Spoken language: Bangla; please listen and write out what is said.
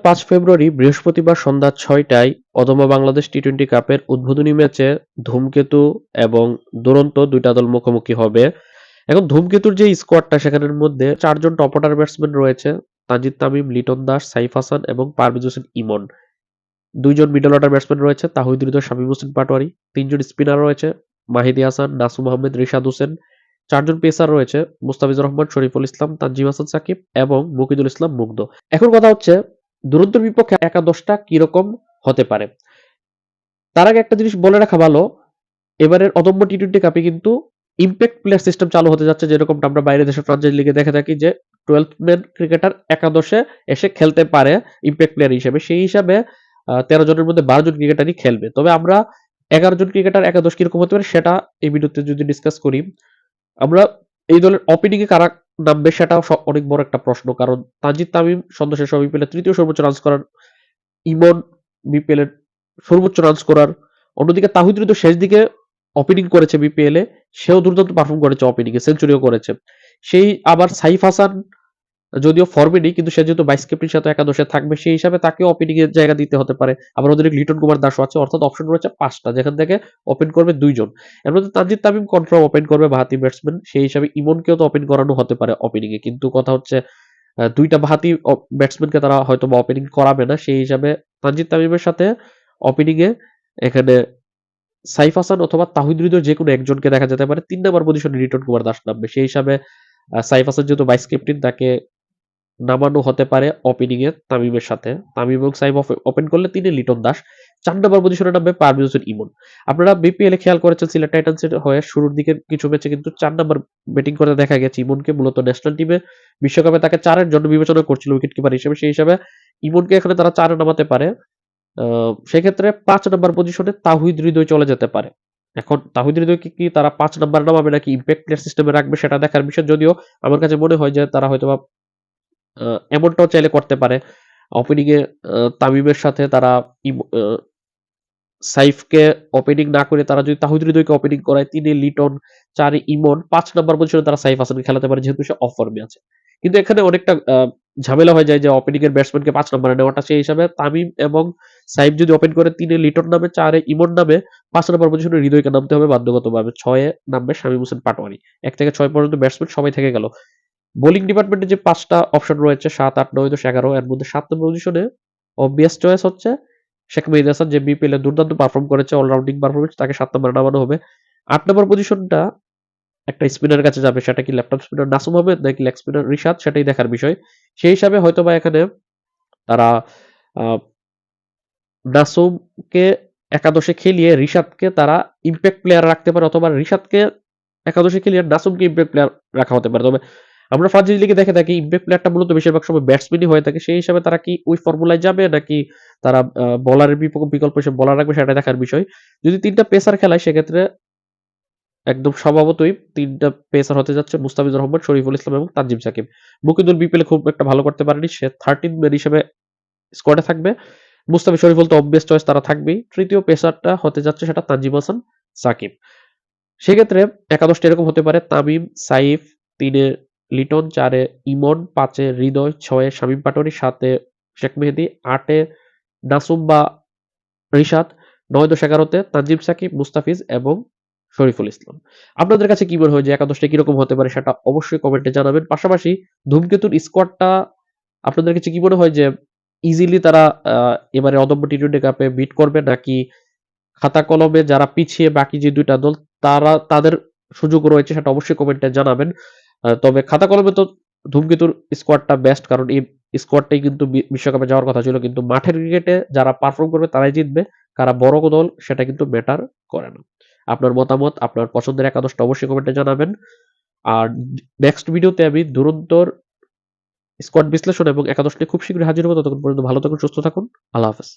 ৫ ফেব্রুয়ারি বৃহস্পতিবার সন্ধ্যা ৬টায় অদম্য বাংলাদেশ টি-টোয়েন্টি কাপের উদ্বোধনী ম্যাচে ধূমকেতু এবং দুরন্ত দুইটা দল মুখোমুখি হবে। এখন ধূমকেতুর যে স্কোয়াডটা সেখানের মধ্যে ৪ জন টপ অর্ডার ব্যাটসম্যান রয়েছে। তানজিদ তামিম, লিটন দাস, সাইফ হাসান এবং পারভেজ হোসেন ইমন। ২ জন মিডল অর্ডার ব্যাটসম্যান রয়েছে তাহিদ হৃদয়, শামীম হোসেন পাটোয়ারি। ৩ জন স্পিনার রয়েছে মাহিদী হাসান, নাসুম আহমেদ, রিশাদ হোসেন। ৪ জন পেসার রয়েছে মুস্তাফিজুর রহমান, শরীফুল ইসলাম, তানজিম হাসান সাকিব এবং মুকিদুল ইসলাম মুগ্ধ। এখন কথা হচ্ছে দুরন্তর বিপক্ষে একাদশটা কিরকম হতে পারে। তার আগে একটা জিনিস বলে রাখা ভালো, এবারের অদম্য টি-টোয়েন্টি কাপে কিন্তু ইমপ্যাক্ট প্লেয়ার সিস্টেম চালু হতে যাচ্ছে, যেরকমটা আমরা বাইরের দেশের ফ্রাঞ্চাইজি লিগে দেখে থাকি যে 12 ম্যান ক্রিকেটার একাদশে এসে খেলতে পারে ইমপ্যাক্ট প্লেয়ার হিসেবে। সেই হিসাবে 13 জনের মধ্যে 12 জন ক্রিকেটারই খেলবে। তবে আমরা 11 জন ক্রিকেটার একাদশ কিরকম হতে পারে সেটা এই ভিডিওতে যদি ডিসকাস করি। আমরা এই দলের ওপেনিং এ কারা নামবে সেটাও অনেক বড় একটা প্রশ্ন। কারণ তানজিদ তামিম সদ্য শেষ বিপিএল এর তৃতীয় সর্বোচ্চ রান করার, ইমন বিপিএল এর সর্বোচ্চ রান করার। অন্যদিকে তাহিদ হৃদয় শেষ দিকে ওপেনিং করেছে বিপিএল এ, সেও দুর্দান্ত পারফর্ম করেছে ওপেনিং এ, সেঞ্চুরিও করেছে। সেই আবার সাইফ হাসান যদিও ফর্মে নেই কিন্তু সে যেহেতু ভাইস ক্যাপ্টেনের সাথে একাদশে থাকবে সেই হিসাবে তাকে ওপেনিং এর জায়গা দিতে হতে পারে। আবার ওদের লিটন কুমার দাসও আছে, অর্থাৎ অপশন রয়েছে ৫টা, যেখান থেকে ওপেন করবে ২ জন। এর মধ্যে তানজিদ তামিম কনফার্ম ওপেন করবে বাঁহাতি ব্যাটসম্যান, সেই হিসাবে ইমনকেও তো ওপেন করানো হতে পারে ওপেনিং এ। কিন্তু কথা হচ্ছে ২টা বাঁহাতি ব্যাটসম্যানকে তারা হয়তো বা ওপেনিং করাবে না, সেই হিসাবে তানজিদ তামিমের সাথে ওপেনিং এ এখানে সাইফ হাসান অথবা তাহিদ হৃদয় যে কোনো একজনকে দেখা যেতে পারে। ৩ নাম্বার পজিশনে লিটন কুমার দাস নামবে। সেই হিসাবে সাইফ হাসান যেহেতু ভাইস ক্যাপ্টেন তাকে নামানো হতে পারে ওপেনিং এ তামিমের সাথে। তামিম এবং সাইফ ওপেন করলে তিনি লিটন দাস। ৪ নম্বর পজিশনে নামবে পারভেজ হোসেন ইমন। আপনারা বিপিএল এ খেয়াল করেছেন সিলেট টাইটান্সের হয়ে শুরুর দিকে কিছু ম্যাচে কিন্তু ৪ নাম্বার ব্যাটিং করতে দেখা গেছে ইমনকে। মূলত ন্যাশনাল টিমে বিশ্বকাপে তাকে ৪ এর জন্য বিবেচনা করছিল উইকেট কিপার হিসেবে। সেই হিসাবে ইমনকে এখানে তারা ৪ এ নামাতে পারে। সেক্ষেত্রে ৫ নাম্বার পজিশনে তাহিদ হৃদয় চলে যেতে পারে। এখন তাহিদ হৃদয়কে কি তারা ৫ নাম্বার নামাবে নাকি ইমপ্যাক্ট প্লেয়ার সিস্টেমে রাখবে সেটা দেখার বিষয়। যদিও আমার কাছে মনে হয় যে তারা হয়তোবা এমনটাও চাইলে করতে পারে। ওপেনিং এ তামিমের সাথে তারা সাইফকে ওপেনিং না করে তারা যদি তাহিদ হৃদয়কে ওপেনিং করায়, ৩ এ লিটন, ৪ এ ইমন, ৫ নাম্বার পজিশনে তারা সাইফ হাসানকে খেলাতে পারে যেহেতু সে অফ ফর্মে আছে। কিন্তু এখানে অনেকটা ঝামেলা হয়ে যায় যে ওপেনিং এর ব্যাটসম্যানকে ৫ নাম্বারে নেওয়াটা। সেই হিসাবে তামিম এবং সাইফ যদি ওপেন করে ৩ এ লিটন নামে, ৪ এ ইমন নামে, ৫ নাম্বার পজিশনে হৃদয়কে নামতে হবে বাধ্যগতভাবে। ৬ এ নামবে শামীম হোসেন পাটোয়ারি। ১ থেকে ৬ পর্যন্ত ব্যাটসম্যান সবাই থেকে গেল। বোলিং ডিপার্টমেন্টে যে ৫টা অপশন রয়েছে ৭, ৮, ৯, ১০, ১১, এর মধ্যে ৭ নম্বর পজিশনে অবভিয়াস চয়েস হচ্ছে শেখ মেহেদী হাসান, যে বিপিএল এ দুর্দান্ত পারফর্ম করেছে, অলরাউন্ডিং পারফরম্যান্স, তাকে ৭ নম্বরে নামানো হবে। ৮ নম্বর পজিশনটা একটা স্পিনারের কাছে যাবে, সেটা কি left arm spinner Nasum Ahmed নাকি লেগ স্পিনার রিশাদ, সেটাই দেখার বিষয়। সেই হিসাবে হয়তোবা এখানে তারা আ নাসুমকে একাদশে খেলিয়ে রিশাদকে তারা ইমপ্যাক্ট প্লেয়ার রাখতে পারে, অথবা রিশাদকে একাদশে খেলিয়ে নাসুমকে ইমপ্যাক্ট প্লেয়ার রাখা হতে পারে। তবে আমরা ফ্রাঞ্চাইজি লিগে দেখে থাকি ইমপ্যাক্ট প্লেয়ারটা মূলত বেশিরভাগ সময় ব্যাটসম্যানই হয়ে থাকে। সেই হিসাবে তারা কি ওই ফর্মুলায় যাবে নাকি তারা বোলারের বিকল্প হিসেবে বোলার রাখবে সেটা দেখার বিষয়। যদি ৩টা পেসার খেলায় সেক্ষেত্রে একদম স্বভাবতই ৩টা পেসার হতে যাচ্ছে মুস্তাফিজুর রহমান, শরীফুল ইসলাম এবং তানজিম সাকিব। মুকিদুল বিপিএল খুব একটা ভালো করতে পারেনি। সে 13 ম্যান হিসেবে স্কোয়াডে থাকবে। মুস্তাফিজ, শরীফুল তো অবভিয়াস চয়েস, তারা থাকবেই। তৃতীয় পেসারটা হতে যাচ্ছে সেটা তানজিম হাসান সাকিব। সেক্ষেত্রে একাদশটা এরকম হতে পারে: তামিম, সাইফ, ৩ এ লিটন, ৪ এ ইমন, ৫ এ হৃদয়, ৬ এ শামীম পাটোয়ারি, ৭ এ শেখ মেহেদী, ৮ এ নাসুম বা রিশাদ, ৯, ১০, ১১ তে তানজিম সাকিব, মুস্তাফিজ এবং শরীফুল ইসলাম। আপনাদের কাছে কি মনে হয় যে একাদশটা কিরকম হতে পারে সেটা অবশ্যই কমেন্টে জানাবেন। পাশাপাশি ধূমকেতুর স্কোয়াডটা আপনাদের কাছে কি মনে হয় যে ইজিলি তারা এবারে অদম্য টি-টোয়েন্টি কাপে বিট করবে, নাকি খাতা কলমে যারা পিছিয়ে বাকি যে ২টা দল তাদের সুযোগ রয়েছে সেটা অবশ্যই কমেন্টে জানাবেন। তবে খাতা কলমে তো ধূমকেতুর স্কোয়াডটা বেস্ট, কারণ এই স্কোয়াডটাই কিন্তু বিশ্বকাপে যাওয়ার কথা ছিল। কিন্তু মাঠের ক্রিকেটে যারা পারফর্ম করবে তারাই জিতবে। কারা বড় দল সেটা কিন্তু ম্যাটার করে না। আপনার মতামত, আপনার পছন্দের একাদশটা অবশ্যই কমেন্টে জানাবেন। আর নেক্সট ভিডিওতে আমি দুরন্তর স্কোয়াড বিশ্লেষণ এবং একাদশ নিয়ে খুব শীঘ্রই হাজির হব। ততক্ষণ পর্যন্ত ভালো থাকুন, সুস্থ থাকুন। আল্লাহ হাফেজ।